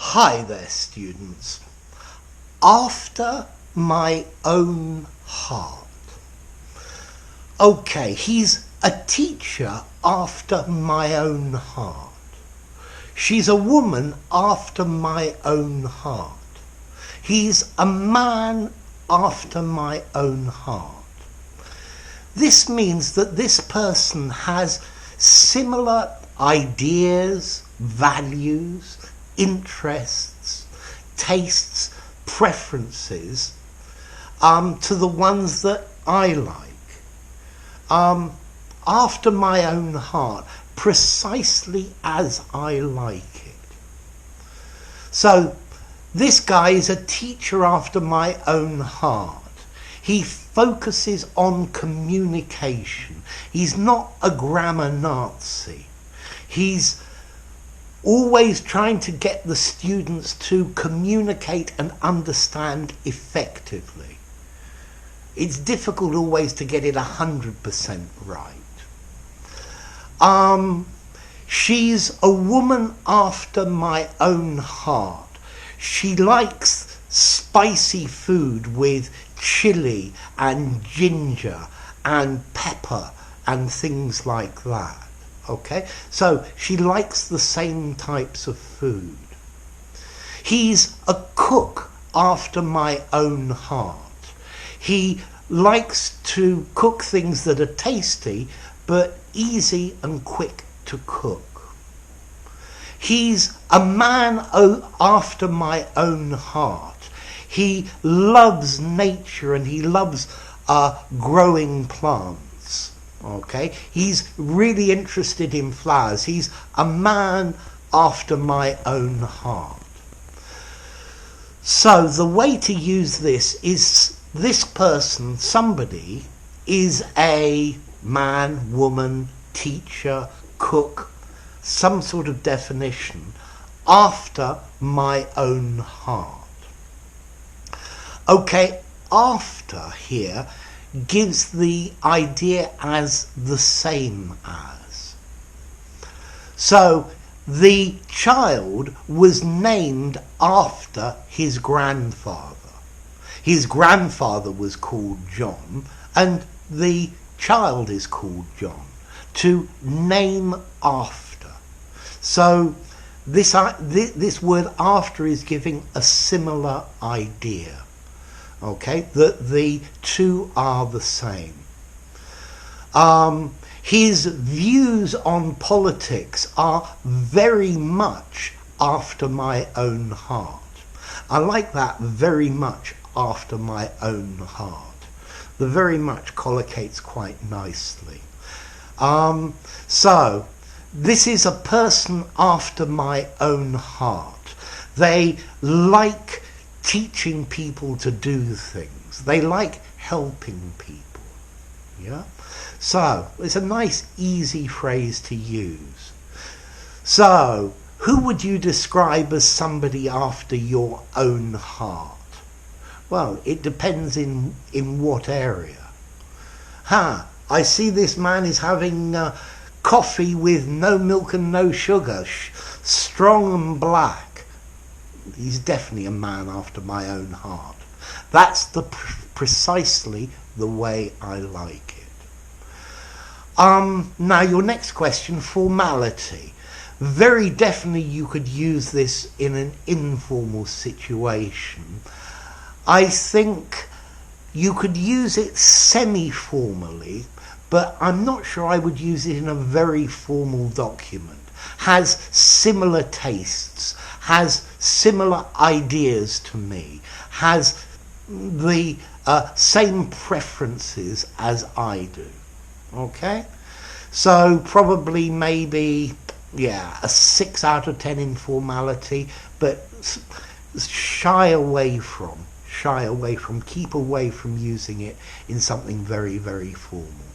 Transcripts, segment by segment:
Hi there, students. After my own heart. Okay, he's a teacher after my own heart. She's a woman after my own heart. He's a man after my own heart. This means that this person has similar ideas, values, interests, tastes, preferences to the ones that I like. After my own heart, precisely as I like it. So this guy is a teacher after my own heart. He focuses on communication. He's not a grammar Nazi. He's always trying to get the students to communicate and understand effectively. It's difficult always to get it 100% right. She's a woman after my own heart. She likes spicy food with chili and ginger and pepper and things like that. Okay, so she likes the same types of food. He's a cook after my own heart. He likes to cook things that are tasty but easy and quick to cook. He's a man after my own heart. He loves nature and he loves growing plants. Okay, he's really interested in flowers. He's a man after my own heart. So the way to use this is this person, somebody, is a man, woman, teacher, cook, some sort of definition, after my own heart. Okay, after here gives the idea as the same as. So the child was named after his grandfather. His grandfather was called John and the child is called John. To name after. So this word after is giving a similar idea. Okay, that the two are the same. His views on politics are very much after my own heart. I like that, very much after my own heart. The very much collocates quite nicely. So this is a person after my own heart. They like teaching people to do things. They like helping people. Yeah? So it's a nice, easy phrase to use. So who would you describe as somebody after your own heart? Well, it depends in what area. I see this man is having coffee with no milk and no sugar, strong and black. He's definitely a man after my own heart. That's precisely the way I like it. Now your next question, formality. Very definitely you could use this in an informal situation. I think you could use it semi-formally, but I'm not sure I would use it in a very formal document. Has similar tastes, has similar ideas to me, has the same preferences as I do. Okay? So probably maybe, a 6 out of 10 in formality, but shy away from, keep away from using it in something very, very formal.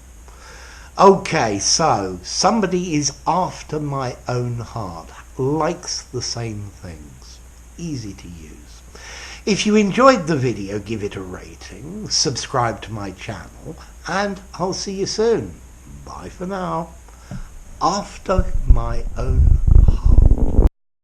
Okay, so somebody is after my own heart, likes the same things, easy to use. If you enjoyed the video, give it a rating, subscribe to my channel, and I'll see you soon. Bye for now. After my own